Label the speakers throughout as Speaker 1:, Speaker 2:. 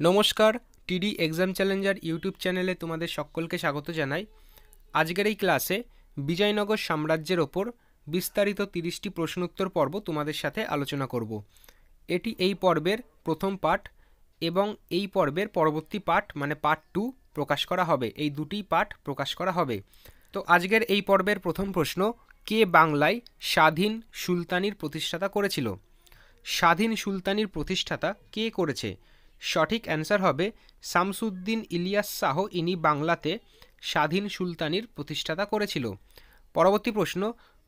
Speaker 1: নমস্কার, টিডি exam Challenger YouTube চ্যানেলে তোমাদের সকলকে স্বাগত জানাই। আজকের এই ক্লাসে বিজয়নগর সাম্রাজ্যের ওপর বিস্তারিত 30টি প্রশ্নোত্তর পর্ব তোমাদের সাথে আলোচনা করব। এটি এই পর্বের প্রথম পার্ট এবং এই পর্বের পরবর্তী পার্ট মানে পার্ট 2 প্রকাশ করা হবে। এই দুটি পার্ট প্রকাশ করা হবে। তো আজকের এই পর্বের প্রথম প্রশ্ন, কে বাংলায় স্বাধীন সুলতানির প্রতিষ্ঠাতা করেছিল? স্বাধীন সুলতানির প্রতিষ্ঠাতা কে করেছে? সঠিক অ্যান্সার হবে শামসুদ্দিন ইলিয়াস শাহ। ইনি বাংলাতে স্বাধীন সুলতানির প্রতিষ্ঠাতা করেছিল। পরবর্তী প্রশ্ন,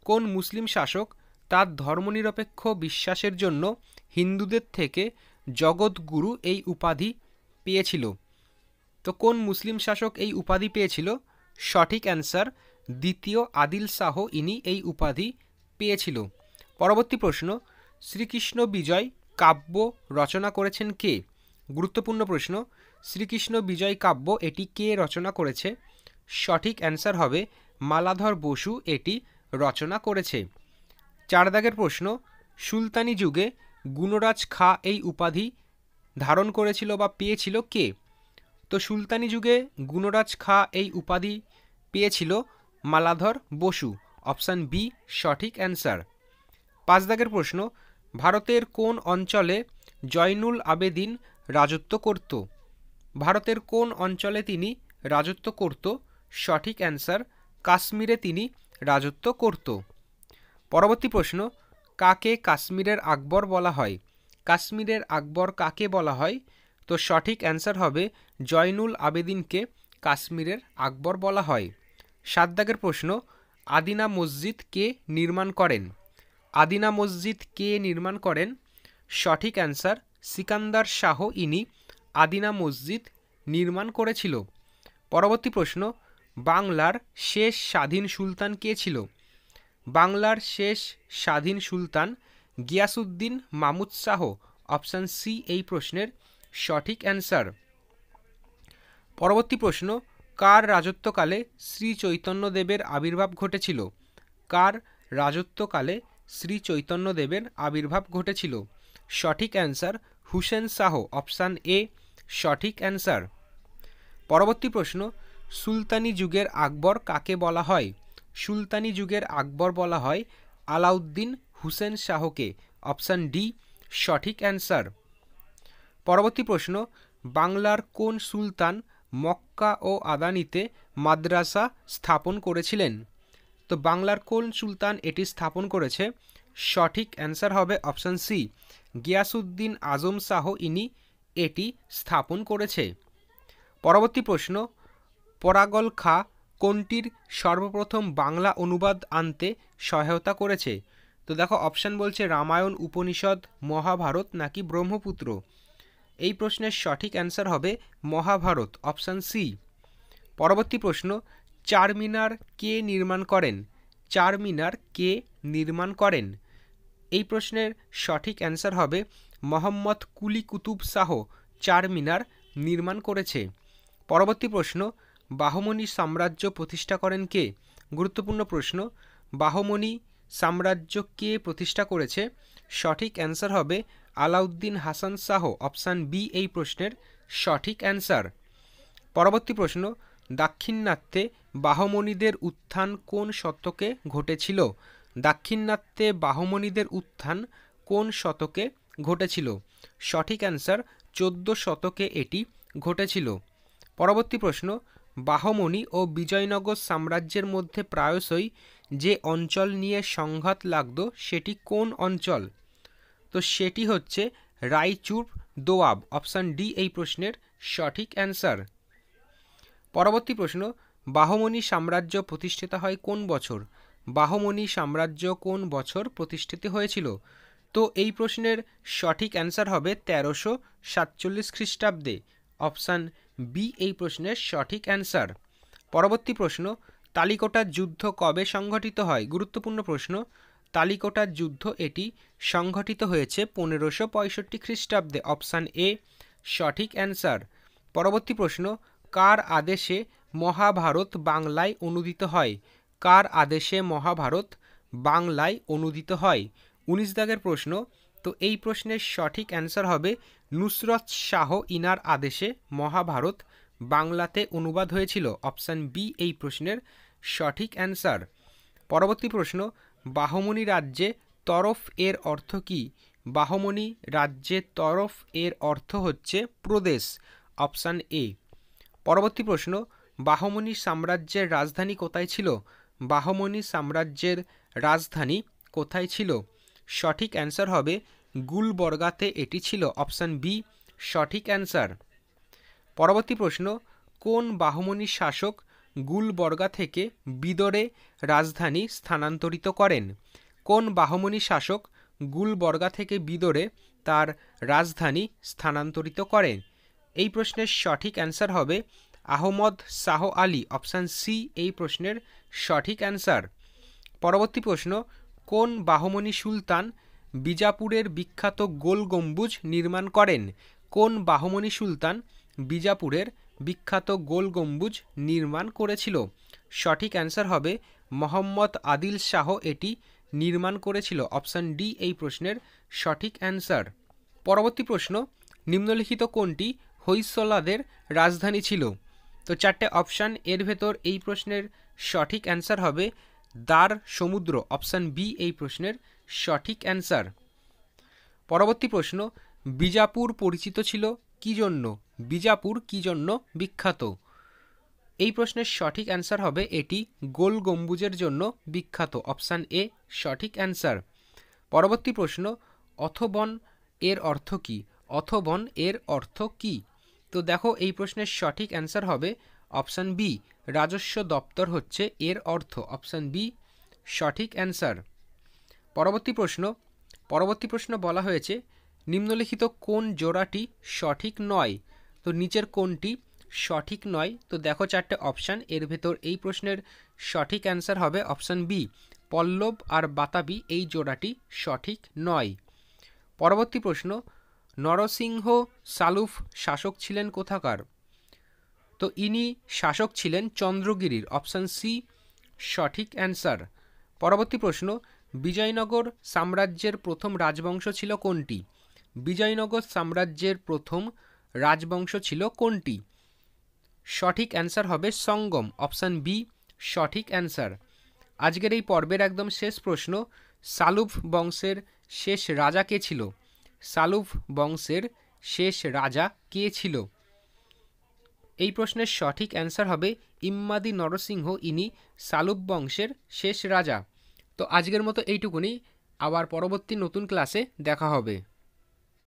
Speaker 1: কোন মুসলিম শাসক তার ধর্মনিরপেক্ষ বিশ্বাসের জন্য হিন্দুদের থেকে জগৎগুরু এই উপাধি পেয়েছিল? তো কোন মুসলিম শাসক এই উপাধি পেয়েছিল? সঠিক অ্যান্সার দ্বিতীয় আদিল শাহ। ইনি এই উপাধি পেয়েছিল। পরবর্তী প্রশ্ন, শ্রীকৃষ্ণ বিজয় কাব্য রচনা করেছেন কে? গুরুত্বপূর্ণ প্রশ্ন, শ্রীকৃষ্ণ বিজয় কাব্য এটি কে রচনা করেছে? সঠিক অ্যান্সার হবে মালাধর বসু এটি রচনা করেছে। 4 দাগের প্রশ্ন, সুলতানি যুগে গুণরাজ খাঁ এই উপাধি ধারণ করেছিল বা পেয়েছিল কে? তো সুলতানি যুগে গুণরাজ খাঁ এই উপাধি পেয়েছিল মালাধর বসু। অপশান বি সঠিক অ্যান্সার। 5 দাগের প্রশ্ন, ভারতের কোন অঞ্চলে জয়নুল আবেদিন রাজত্ব করত? ভারতের কোন অঞ্চলে তিনি রাজত্ব করত? সঠিক অ্যান্সার কাশ্মীরে তিনি রাজত্ব করত। পরবর্তী প্রশ্ন, কাকে কাশ্মীরের আকবর বলা হয়? কাশ্মীরের আকবর কাকে বলা হয়? তো সঠিক অ্যান্সার হবে জয়নুল আবেদিনকে কাশ্মীরের আকবর বলা হয়। 7 দাগের প্রশ্ন, আদিনা মসজিদ কে নির্মাণ করেন? আদিনা মসজিদ কে নির্মাণ করেন? সঠিক অ্যান্সার সিকান্দার শাহ। ইনি আদিনা মসজিদ নির্মাণ করেছিল। পরবর্তী প্রশ্ন, বাংলার শেষ স্বাধীন সুলতান কে ছিল? বাংলার শেষ স্বাধীন সুলতান গিয়াসউদ্দিন মাহমুদ শাহ। অপশান সি এই প্রশ্নের সঠিক অ্যান্সার। পরবর্তী প্রশ্ন, কার রাজত্বকালে শ্রী চৈতন্যদেবের আবির্ভাব ঘটেছিল? কার রাজত্বকালে শ্রী চৈতন্যদেবের আবির্ভাব ঘটেছিল? সঠিক answer Hussain Shah. Option A সঠিক অ্যান্সার। পরবর্তী প্রশ্ন, সুলতানি যুগের আকবর কাকে বলা হয়? সুলতানি যুগের আকবর বলা হয় আলাউদ্দিন হুসেন শাহকে। অপশান ডি সঠিক অ্যান্সার। পরবর্তী প্রশ্ন, বাংলার কোন সুলতান মক্কা ও আদানিতে মাদ্রাসা স্থাপন করেছিলেন? তো বাংলার কোন সুলতান এটি স্থাপন করেছে? সঠিক অ্যান্সার হবে অপশান সি গিয়াসউদ্দিন আজম শাহ। ইনি এটি স্থাপন করেছে। পরবর্তী প্রশ্ন, পরাগল খাঁ কোনটির সর্বপ্রথম বাংলা অনুবাদ আনতে সহায়তা করেছে? তো দেখো অপশান বলছে রামায়ণ, উপনিষদ, মহাভারত নাকি ব্রহ্মপুত্র। এই প্রশ্নের সঠিক অ্যান্সার হবে মহাভারত। Option C. পরবর্তী প্রশ্ন, চারমিনার কে নির্মাণ করেন? চারমিনার কে নির্মাণ করেন? এই প্রশ্নের সঠিক অ্যান্সার হবে মোহাম্মদ কুলি কুতুব শাহ চারমিনার নির্মাণ করেছে। পরবর্তী প্রশ্ন, বাহমনি সাম্রাজ্য প্রতিষ্ঠা করেন কে? গুরুত্বপূর্ণ প্রশ্ন, বাহমনি সাম্রাজ্য কে প্রতিষ্ঠা করেছে? সঠিক অ্যান্সার হবে আলাউদ্দিন হাসান শাহ। অপশান বি এই প্রশ্নের সঠিক অ্যান্সার। পরবর্তী প্রশ্ন, দাক্ষিণাত্যে বাহমনিদের উত্থান কোন শতকে ঘটেছিল? দাক্ষিণাত্যে বাহমনিদের উত্থান কোন শতকে ঘটেছিল? সঠিক অ্যান্সার 14 শতকে এটি ঘটেছিল। পরবর্তী প্রশ্ন, বাহমনি ও বিজয়নগর সাম্রাজ্যের মধ্যে প্রায়শই যে অঞ্চল নিয়ে সংঘাত লাগত সেটি কোন অঞ্চল? তো সেটি হচ্ছে রায়চুর দোয়াব। অপশান ডি এই প্রশ্নের সঠিক অ্যান্সার। পরবর্তী প্রশ্ন, বাহমনি সাম্রাজ্য প্রতিষ্ঠিত হয় কোন বছর? বাহমনি সাম্রাজ্য কোন বছর প্রতিষ্ঠিত হয়েছিল? তো এই প্রশ্নের সঠিক অ্যান্সার হবে 1347 খ্রিস্টাব্দে। অপশান বি এই প্রশ্নের সঠিক অ্যান্সার। পরবর্তী প্রশ্ন, তালিকোটার যুদ্ধ কবে সংঘটিত হয়? গুরুত্বপূর্ণ প্রশ্ন, তালিকোটার যুদ্ধ এটি সংঘটিত হয়েছে 1565 খ্রিস্টাব্দে। অপশান এ সঠিক অ্যান্সার। পরবর্তী প্রশ্ন, কার আদেশে মহাভারত বাংলায় অনুদিত হয়? কার আদেশে মহাভারত বাংলায় অনুদিত হয়? 19 দাগের প্রশ্ন। তো এই প্রশ্নের সঠিক অ্যান্সার হবে নুসরত শাহ ইনার আদেশে মহাভারত বাংলাতে অনুবাদ হয়েছিল? অপশান বি এই প্রশ্নের সঠিক অ্যান্সার। পরবর্তী প্রশ্ন, বাহমনি রাজ্যে তরফ এর অর্থ কী? বাহমনি রাজ্যে তরফ এর অর্থ হচ্ছে প্রদেশ। Option A. পরবর্তী প্রশ্ন, বাহমনি সাম্রাজ্যের রাজধানী কোথায় ছিল? বাহমনি সাম্রাজ্যের রাজধানী কোথায় ছিল? সঠিক অ্যান্সার হবে গুলবর্গাতে এটি ছিল। অপশান বি সঠিক অ্যান্সার। পরবর্তী প্রশ্ন, কোন বাহমনি শাসক গুলবর্গা থেকে বিদরে রাজধানী স্থানান্তরিত করেন? কোন বাহমনি শাসক গুলবর্গা থেকে বিদরে তার রাজধানী স্থানান্তরিত করেন? এই প্রশ্নের সঠিক অ্যান্সার হবে আহমদ শাহ আলী। অপশান সি এই প্রশ্নের সঠিক অ্যান্সার। পরবর্তী প্রশ্ন, কোন বাহমনি সুলতান বিজাপুরের বিখ্যাত গোল গম্বুজ নির্মাণ করেন? কোন বাহমনি সুলতান বিজাপুরের বিখ্যাত গোল গম্বুজ নির্মাণ করেছিল? সঠিক অ্যান্সার হবে মোহাম্মদ আদিল শাহ এটি নির্মাণ করেছিল। অপশান ডি এই প্রশ্নের সঠিক অ্যান্সার। পরবর্তী প্রশ্ন, নিম্নলিখিত কোনটি হৈসলাদের রাজধানী ছিল? তো চারটে অপশান, এর ভেতর এই প্রশ্নের সঠিক অ্যান্সার হবে দার সমুদ্র। অপশান বি এই প্রশ্নের সঠিক অ্যান্সার। পরবর্তী প্রশ্ন, বিজাপুর পরিচিত ছিল কি জন্য? বিজাপুর কি জন্য বিখ্যাত? এই প্রশ্নের সঠিক অ্যান্সার হবে এটি গোল গম্বুজের জন্য বিখ্যাত। অপশান এ সঠিক অ্যান্সার। পরবর্তী প্রশ্ন, অথবন এর অর্থ কী? অথবন এর অর্থ কী? তো দেখো এই প্রশ্নের সঠিক অ্যান্সার হবে অপশান বি রাজস্ব দপ্তর হচ্ছে এর অর্থ। অপশান বি সঠিক অ্যান্সার। পরবর্তী প্রশ্ন বলা হয়েছে নিম্নলিখিত কোন জোড়াটি সঠিক নয়? তো নিচের কোনটি সঠিক নয়? তো দেখো চারটে অপশান, এর ভেতর এই প্রশ্নের সঠিক অ্যান্সার হবে অপশান বি পল্লব আর বাতাবি এই জোড়াটি সঠিক নয়। পরবর্তী প্রশ্ন, নরসিংহ সালুফ শাসক ছিলেন কোথাকার? তো ইনি শাসক ছিলেন চন্দ্রগিরির। অপশান সি সঠিক অ্যান্সার। পরবর্তী প্রশ্ন, বিজয়নগর সাম্রাজ্যের প্রথম রাজবংশ ছিল কোনটি? বিজয়নগর সাম্রাজ্যের প্রথম রাজবংশ ছিল কোনটি? সঠিক অ্যান্সার হবে সঙ্গম। অপশান বি সঠিক অ্যান্সার। আজকের এই পর্বের একদম শেষ প্রশ্ন, সালুভ বংশের শেষ রাজা কে ছিল? সালুভ বংশের শেষ রাজা কে ছিল? এই প্রশ্নের সঠিক অ্যান্সার হবে ইম্মাদি নরসিংহ, ইনি সালুভ বংশের শেষ রাজা। তো আজকের মতো এইটুকুনি, আবার পরবর্তী নতুন ক্লাসে দেখা হবে।